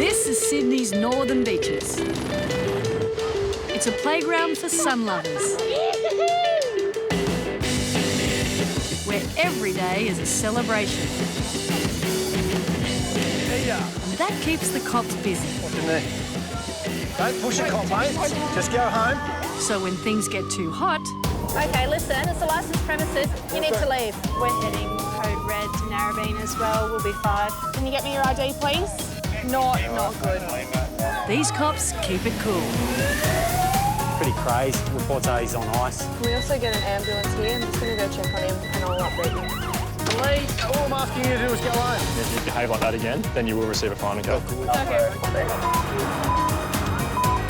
This is Sydney's northern beaches. It's a playground for sun lovers, where every day is a celebration. And that keeps the cops busy. What's in there? Don't push it, cop, mate. Just go home. So when things get too hot... OK, listen, it's a licensed premises. You need to leave. We're heading code red to Narrabeen as well. We'll be 5. Can you get me your ID, please? Not good. These cops keep it cool. Pretty crazy. Reports are he's on ice. Can we also get an ambulance here? I'm just going to go check on him and I'll update you. Police, all I'm asking you to do is go home. If you behave like that again, then you will receive a fine, OK? Okay.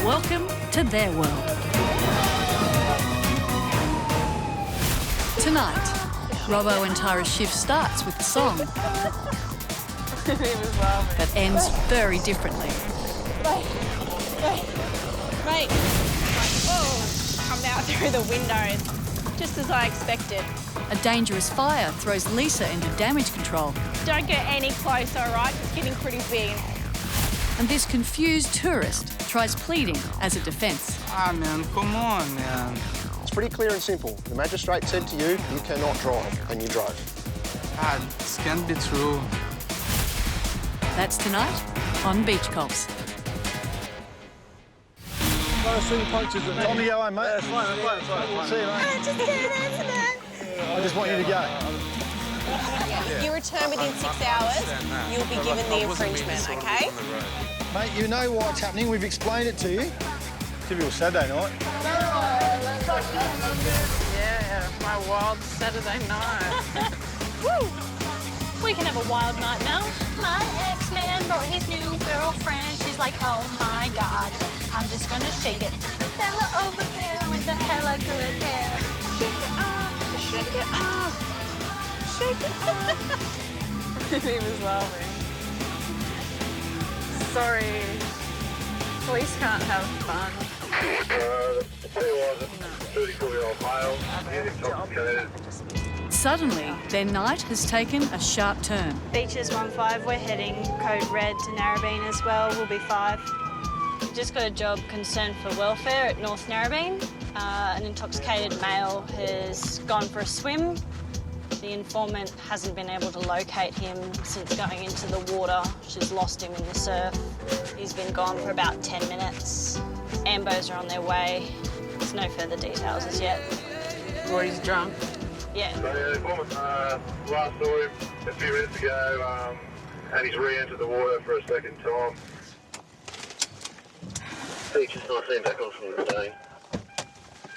Welcome to their world. Tonight, Robo and Tyra's shift starts with a song that ends very differently. Mate. Oh, come out through the window, just as I expected. A dangerous fire throws Lisa into damage control. Don't get any closer, all right? It's getting pretty big. And this confused tourist tries pleading as a defence. Ah, man, come on, man. It's pretty clear and simple. The magistrate said to you, you cannot drive, and you drove. Ah, this can't be true. That's tonight on Beach Cops. Time to go home, mate. That's fine. See you, mate. I just want you to go. If you return within 6 hours, you'll be given the infringement, OK? Mate, you know what's happening. We've explained it to you. Typical Saturday night. Yeah, my wild Saturday night. Woo! We can have a wild night now. My ex-man brought his new girlfriend. She's like, oh my God, I'm just gonna shake it. The fella over there with the hella good hair. Shake it off, shake it off, shake it. He was laughing. Sorry. Police can't have fun. Suddenly, their night has taken a sharp turn. Beaches 1-5, we're heading code red to Narrabeen as well. We'll be 5. We've just got a job concerned for welfare at North Narrabeen. An intoxicated male has gone for a swim. The informant hasn't been able to locate him since going into the water. She's lost him in the surf. He's been gone for about 10 minutes. Ambos are on their way. There's no further details as yet. Or he's drunk. Yeah. So, yeah, the woman last saw him a few minutes ago, and he's re-entered the water for a second time. He's just not seen back on from the day.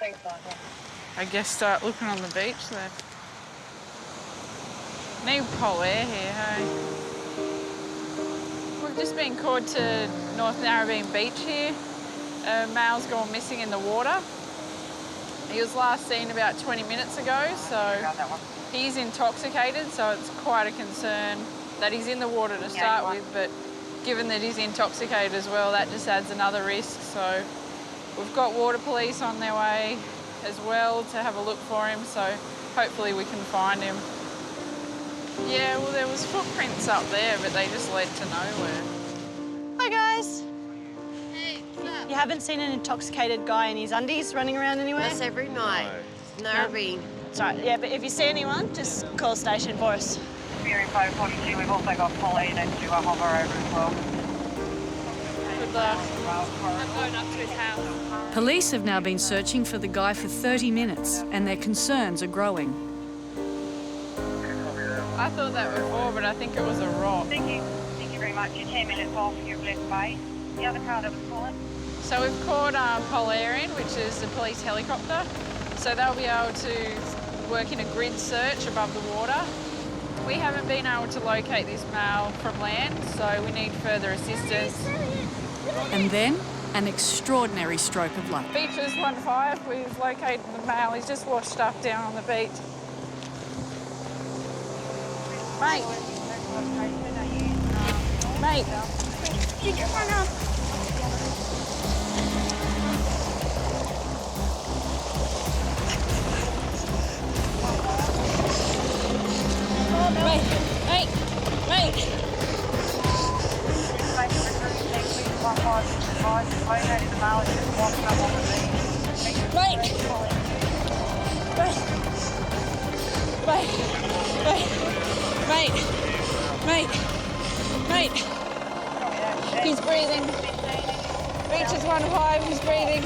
Thanks, Michael. I guess start looking on the beach then. Need pole air here, hey? We've just been called to North Narrabeen Beach here. A male's gone missing in the water. He was last seen about 20 minutes ago, so he's intoxicated, so it's quite a concern that he's in the water to start with, but given that he's intoxicated as well, that just adds another risk. So we've got water police on their way as well to have a look for him, so hopefully we can find him. Yeah, well, there was footprints up there, but they just led to nowhere. Hi, guys. Hey, what's up? You haven't seen an intoxicated guy in his undies running around anywhere? That's every night. Narrabeen. Sorry, yeah, but if you see anyone, just call station for us. Fury 542, we've also got plea next to hover over as well. Good luck. I'm going up to his house. Police have now been searching for the guy for 30 minutes, and their concerns are growing. I thought that before, but I think it was a rock. Thank you very much. You're 10 minutes off, you've left base. The other car that was calling? So we've called Polarian, which is the police helicopter. So they'll be able to work in a grid search above the water. We haven't been able to locate this male from land, so we need further assistance. And then, an extraordinary stroke of luck. Beaches 1-5, we've located the male. He's just washed up down on the beach. Mate. Mate. You can run up. Mate. Mate. He's breathing. Beach is 1-5, he's breathing.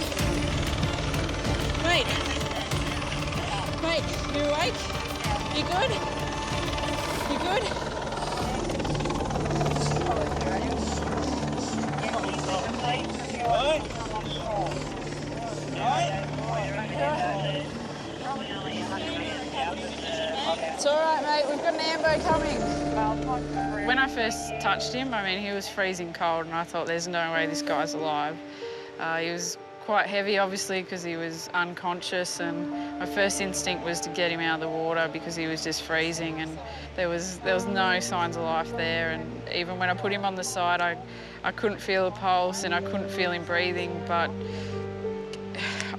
Mate, you awake? You good? You good? It's all right, mate. We've got an ambo coming. When I first touched him, I mean, he was freezing cold, and I thought, there's no way this guy's alive. He was quite heavy, obviously, because he was unconscious, and my first instinct was to get him out of the water because he was just freezing, and there was no signs of life there. And even when I put him on the side, I couldn't feel a pulse and I couldn't feel him breathing. But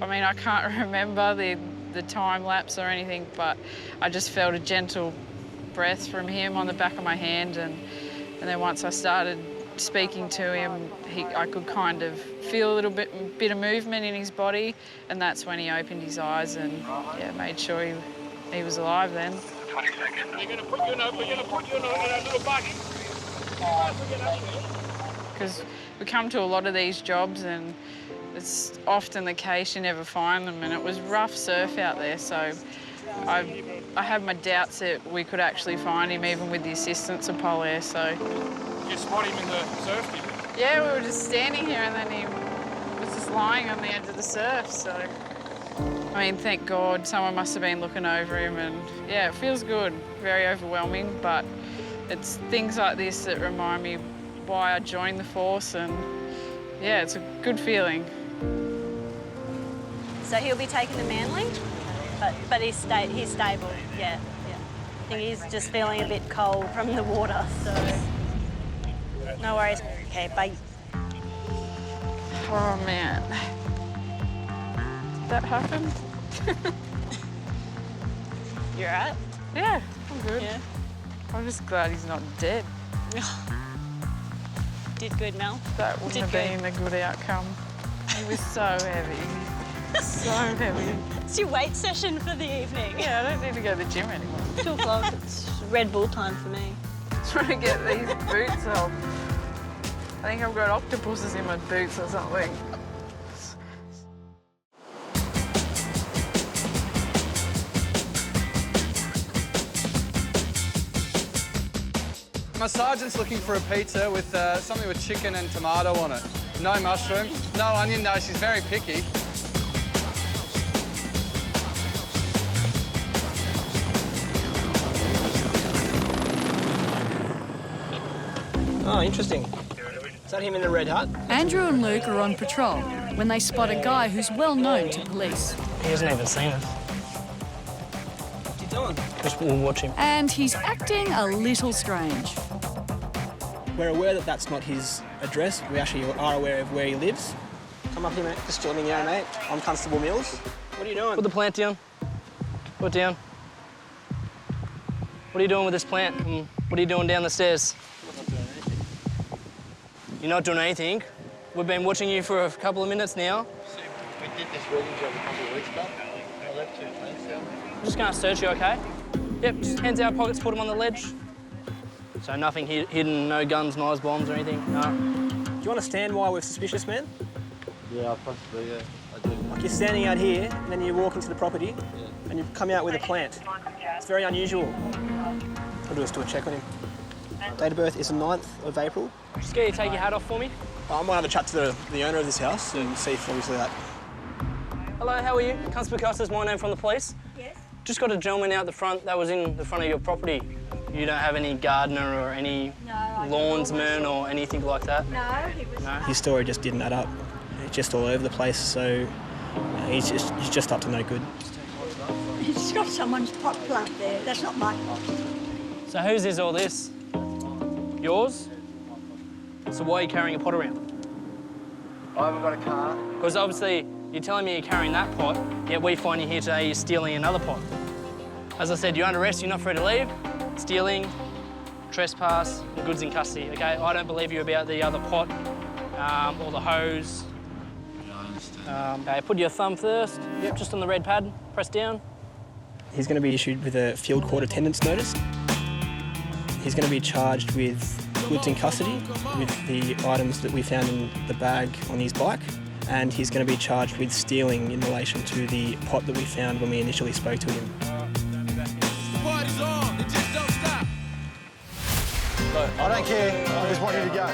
I mean, I can't remember the time lapse or anything, but I just felt a gentle breath from him on the back of my hand, and then once I started speaking to him, I could kind of feel a little bit of movement in his body, and that's when he opened his eyes and made sure he was alive then. 20 seconds. We're going to put you in a little buggy. Because we come to a lot of these jobs and it's often the case you never find them, and it was rough surf out there, so I have my doubts that we could actually find him even with the assistance of Polair, so. You spot him in the surf, did you? Yeah, we were just standing here and then he was just lying on the edge of the surf, so. I mean, thank God someone must have been looking over him, and yeah, it feels good. Very overwhelming, but it's things like this that remind me why I joined the force, and yeah, it's a good feeling. So he'll be taken to Manly, but he's stable, yeah. I think he's just feeling a bit cold from the water, so no worries. Okay, bye. Oh, man. Did that happen? You all right? Yeah, I'm good. Yeah. I'm just glad he's not dead. Did good, Mel. That wouldn't have been a good outcome. He was so heavy. So heavy. It's your weight session for the evening. Yeah, I don't need to go to the gym anymore. 2 o'clock, it's Red Bull time for me. Trying to get these boots off. I think I've got octopuses in my boots or something. My sergeant's looking for a pizza with something with chicken and tomato on it. No mushroom, no onion, no, she's very picky. Oh, interesting. Is that him in the red hut? Andrew and Luke are on patrol when they spot a guy who's well known to police. He hasn't even seen us. What's he doing? Just we'll watch him. And he's acting a little strange. We're aware that that's not his address. We actually are aware of where he lives. Come up here, mate. Just join me now, mate. I'm Constable Mills. What are you doing? Put the plant down. Put it down. What are you doing with this plant? And what are you doing down the stairs? You're not doing anything. We've been watching you for a couple of minutes now. We did this rigging job a couple of weeks back. I left 2 plants down. I'm just going to search you, OK? Yep, just hands out pockets, put them on the ledge. So nothing hidden, no guns, knives, bombs or anything? No. Do you understand why we're suspicious, man? Yeah, possibly, yeah. I do. Like you're standing out here and then you walk into the property and you come out with a plant. It's very unusual. We'll just do a check on him. Date of birth is the 9th of April. Just get you to take your hat off for me. I might have a chat to the owner of this house and see if obviously that. Hello, how are you? Constable Custer is my name from the police. Yes. Just got a gentleman out the front that was in the front of your property. You don't have any gardener or any lawnsman or anything like that? No, he was. No? His story just didn't add up. It's just all over the place, so he's just up to no good. He's got someone's pot plant there. That's not my pot. So whose is all this? Yours? So why are you carrying a pot around? I haven't got a car. Because obviously you're telling me you're carrying that pot, yet we find you here today, you're stealing another pot. As I said, you're under arrest, you're not free to leave. Stealing, trespass, and goods in custody, okay? I don't believe you about the other pot, or the hose. Okay, put your thumb first. Yep, just on the red pad. Press down. He's going to be issued with a field court attendance notice. He's going to be charged with goods in custody with the items that we found in the bag on his bike, and he's going to be charged with stealing in relation to the pot that we found when we initially spoke to him. I don't care, I just want you to go.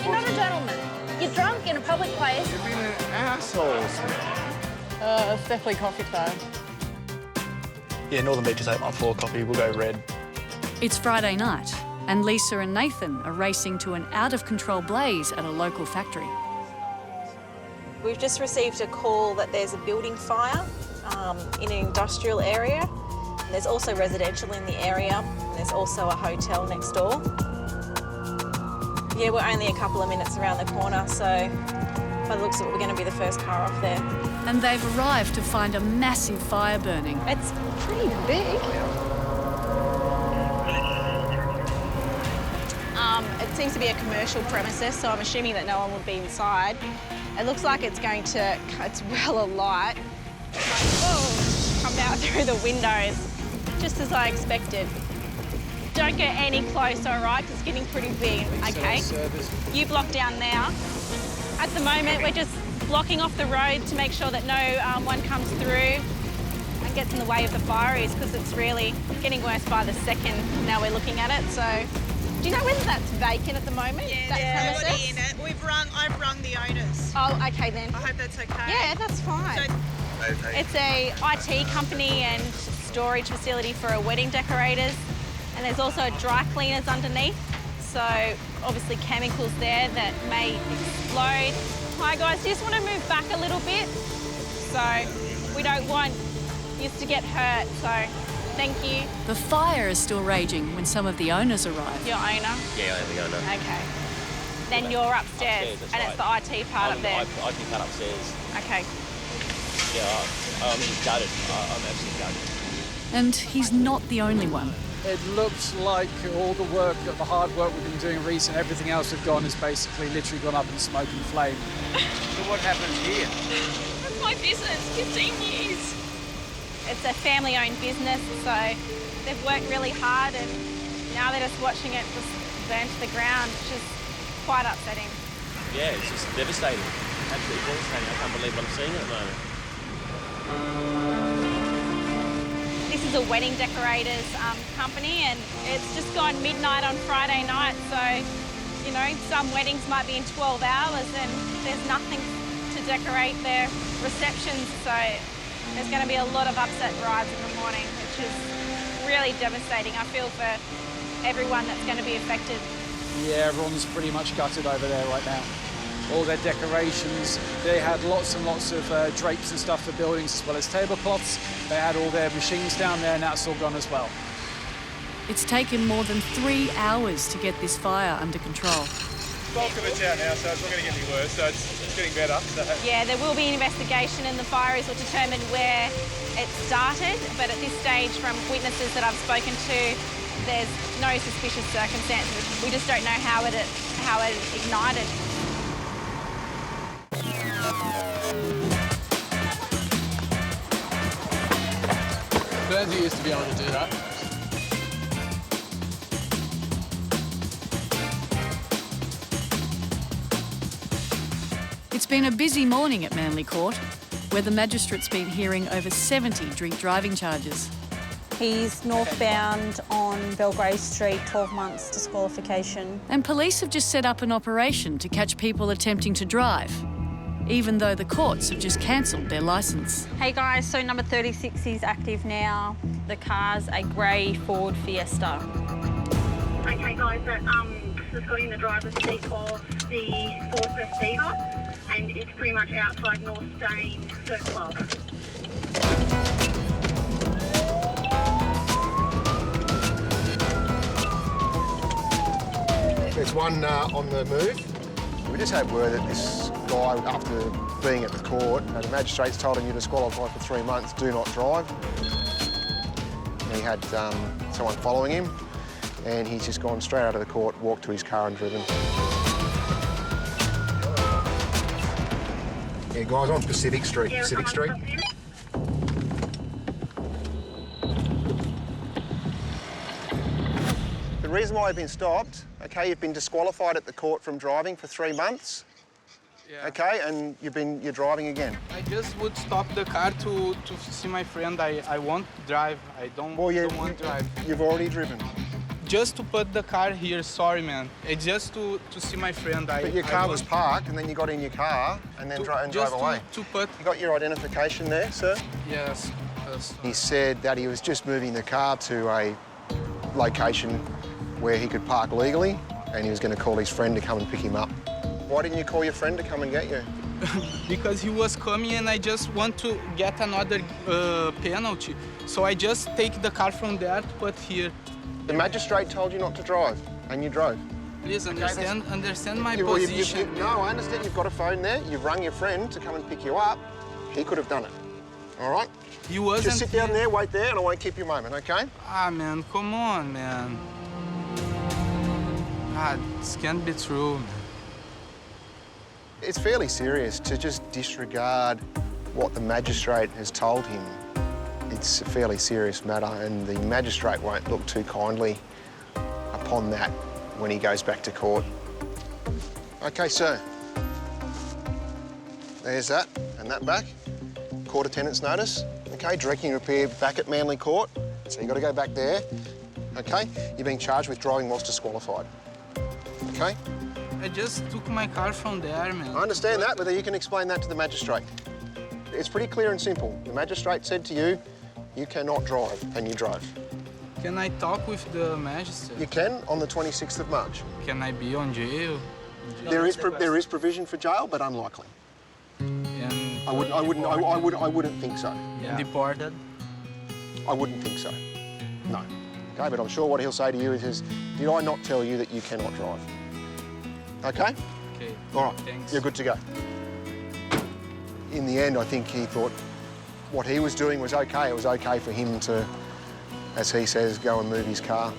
You're not a gentleman. You're drunk in a public place. You've been an asshole. It's definitely coffee time. Yeah, Northern Beaches 814 coffee. We'll go red. It's Friday night, and Lisa and Nathan are racing to an out-of-control blaze at a local factory. We've just received a call that there's a building fire in an industrial area. And there's also residential in the area, and there's also a hotel next door. Yeah, we're only a couple of minutes around the corner, so by the looks of it, we're going to be the first car off there. And they've arrived to find a massive fire burning. It's pretty big. It seems to be a commercial premises, so I'm assuming that no one would be inside. It looks like it's well alight. Whoa, come out through the windows, just as I expected. Don't get any closer, all right, because it's getting pretty big. Okay, you block down now. At the moment, we're just blocking off the road to make sure that no one comes through and gets in the way of the fire, because it's really getting worse by the second now we're looking at it. So, do you know whether that's vacant at the moment? Yeah, nobody in it. I've rung the owners. Oh, okay then. I hope that's okay. Yeah, that's fine. It's a IT company and storage facility for our wedding decorators, and there's also dry cleaners underneath. So obviously chemicals there that may explode. Hi guys, just want to move back a little bit. So we don't want you to get hurt, so thank you. The fire is still raging when some of the owners arrive. Your owner? Yeah, I'm the owner. Okay. Then you're upstairs, that's and right. it's the IT part up there. I think that upstairs. Okay. Yeah, I'm just gutted. I'm absolutely gutted. And he's not the only one. It looks like all the work, the hard work we've been doing recently, everything else we've gone has basically literally gone up in smoke and flame. So what happens here? That's my business, 15 years. It's a family-owned business, so they've worked really hard, and now they're just watching it just burn to the ground, which is quite upsetting. Yeah, it's just devastating. Absolutely devastating. I can't believe what I'm seeing at the moment. This is a wedding decorators company, and it's just gone midnight on Friday night, so, you know, some weddings might be in 12 hours and there's nothing to decorate their receptions, so there's going to be a lot of upset brides in the morning, which is really devastating. I feel for everyone that's going to be affected. Yeah, everyone's pretty much gutted over there right now. All their decorations, they had lots and lots of drapes and stuff for buildings as well as tablecloths. They had all their machines down there, and that's all gone as well. It's taken more than 3 hours to get this fire under control. Bulk of it's out now, so it's not going to get any worse, so it's getting better. So. Yeah, there will be an investigation, and the fires will determine where it started, but at this stage, from witnesses that I've spoken to, there's no suspicious circumstances. We just don't know how it ignited. Burnsy used to be able to do that. It's been a busy morning at Manly Court, where the magistrate's been hearing over 70 drink driving charges. He's northbound on Belgrave Street, 12 months disqualification. And police have just set up an operation to catch people attempting to drive, even though the courts have just cancelled their licence. Hey guys, so number 36 is active now. The car's a grey Ford Fiesta. Okay guys, just got in the driver's seat of the Ford Festiva, and it's pretty much outside North Stain Surf Club. There's one on the move. We just had word that this guy, after being at the court, the magistrates told him you're disqualified for 3 months, do not drive. He had someone following him. and he's just gone straight out of the court, walked to his car and driven. Yeah, guys, on Pacific Street. Pacific Street. The reason why I've been stopped, okay, you've been disqualified at the court from driving for 3 months. Yeah. Okay, and you're driving again. I just would stop the car to see my friend. I won't drive. I don't want to drive. You've already driven. Just to put the car here, sorry, man. It's just to see my friend. But your car was parked, and then you got in your car and then drove away. To put. You got your identification there, sir? Yes. He said that he was just moving the car to a location where he could park legally, and he was going to call his friend to come and pick him up. Why didn't you call your friend to come and get you? Because he was coming and I just want to get another penalty. So I just take the car from there to put here. The magistrate told you not to drive, and you drove. Please understand my Well, position. no, I understand you've got a phone there. You've rung your friend to come and pick you up. He could have done it, all right? He wasn't. Just sit down there, wait there, and I won't keep you a moment, okay? Ah, man, come on, man. Ah, this can't be true, man. It's fairly serious to just disregard what the magistrate has told him. It's a fairly serious matter, and the magistrate won't look too kindly upon that when he goes back to court. OK, sir. There's that, and that back. Court attendance notice. OK, directing repair back at Manly Court. So you've got to go back there. OK, you're being charged with driving whilst disqualified. OK? I just took my car from there, man. I understand that, but you can explain that to the magistrate. It's pretty clear and simple. The magistrate said to you, you cannot drive, and you drove. Can I talk with the magistrate? You can on the 26th of March. Can I be on jail? There is provision for jail, but unlikely. And I wouldn't think so. Yeah. Deported? I wouldn't think so. No. Okay, but I'm sure what he'll say to you is, did I not tell you that you cannot drive? Okay? Okay. All right. Thanks. You're good to go. In the end, I think he thought what he was doing was okay. It was okay for him to, as he says, go and move his car.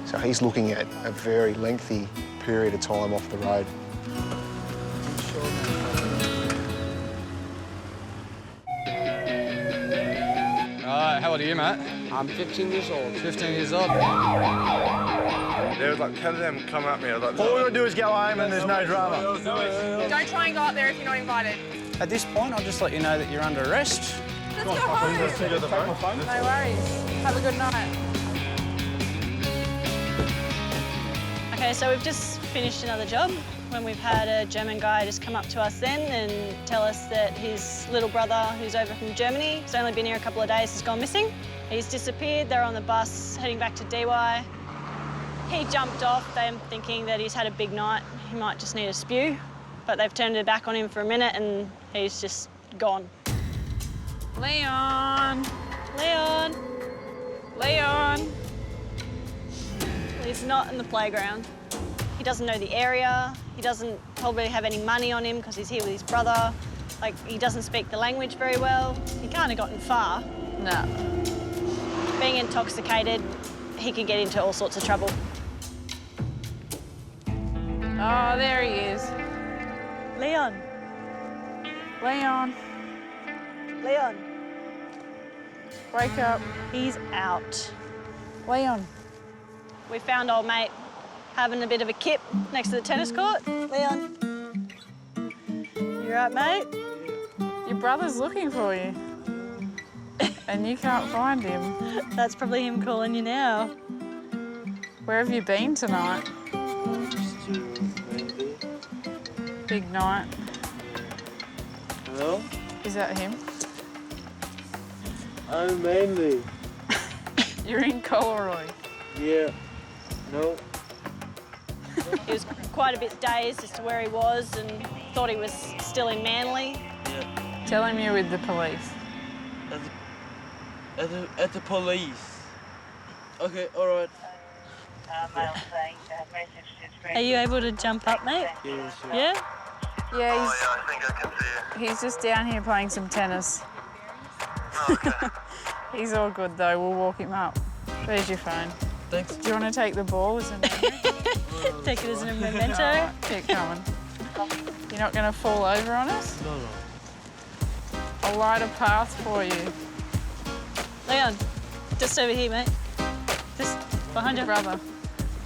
So he's looking at a very lengthy period of time off the road. How old are you, Matt? I'm 15 years old. 15 years old. There was like 10 of them come at me. I was like, All we gotta do is go home and there's no drama. Don't try and go up there if you're not invited. At this point, I'll just let you know that you're under arrest. Let's go home. No worries. Have a good night. Okay, so we've just finished another job when we've had a German guy just come up to us then and tell us that his little brother, who's over from Germany, he's only been here a couple of days, has gone missing. He's disappeared. They're on the bus heading back to DY. He jumped off, them thinking that he's had a big night. He might just need a spew, but they've turned it back on him for a minute and he's just gone. Leon. Leon. Leon. He's not in the playground. He doesn't know the area. He doesn't probably have any money on him because he's here with his brother. Like, he doesn't speak the language very well. He can't have gotten far. No. Being intoxicated, he can get into all sorts of trouble. Oh, there he is. Leon. Leon. Leon. Wake up. He's out. Leon. We found old mate having a bit of a kip next to the tennis court. Leon. You right, mate? Your brother's looking for you. And you can't find him. That's probably him calling you now. Where have you been tonight? Big night. Hello? Is that him? I'm Manly. You're in Coleroy. Yeah. No. He was quite a bit dazed as to where he was and thought he was still in Manly. Yeah. Tell him you're with the police. At the police. Okay, all right. Are you able to jump up, mate? Yeah, sure. Yeah? Yeah, I think I can see he's just down here playing some tennis. it. Okay. He's all good though, we'll walk him up. There's your phone. Thanks. Do you want to take the ball as a memory? Take it as a memento. No, keep coming. You're not going to fall over on us? No. I'll light a path for you. Leon, just over here, mate. Just behind your brother.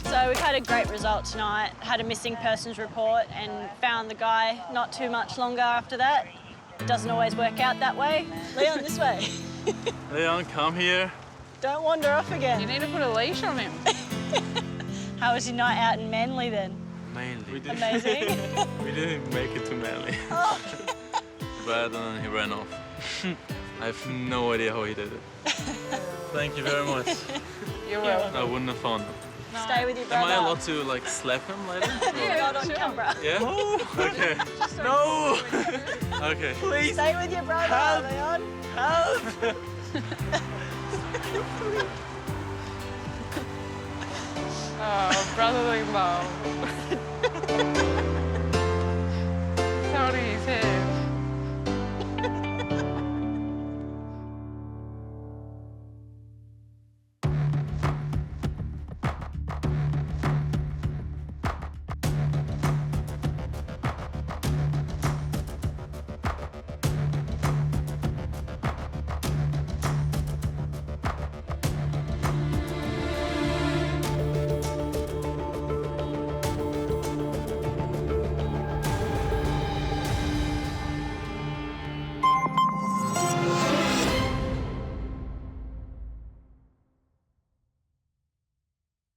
So we've had a great result tonight, had a missing persons report and found the guy not too much longer after that. It doesn't always work out that way. Leon, this way. Leon, come here. Don't wander off again. You need to put a leash on him. How was your night out in Manly then? Mainly. Amazing. We didn't make it to Manly. Oh. But he ran off. I have no idea how he did it. Thank you very much. You're welcome. I wouldn't have found him. No. Stay with your brother. Am I allowed to like slap him later? You're not on camera. Yeah? Okay. No! Okay. Please. Stay with your brother, Help. Leon. Help! Oh, brotherly love.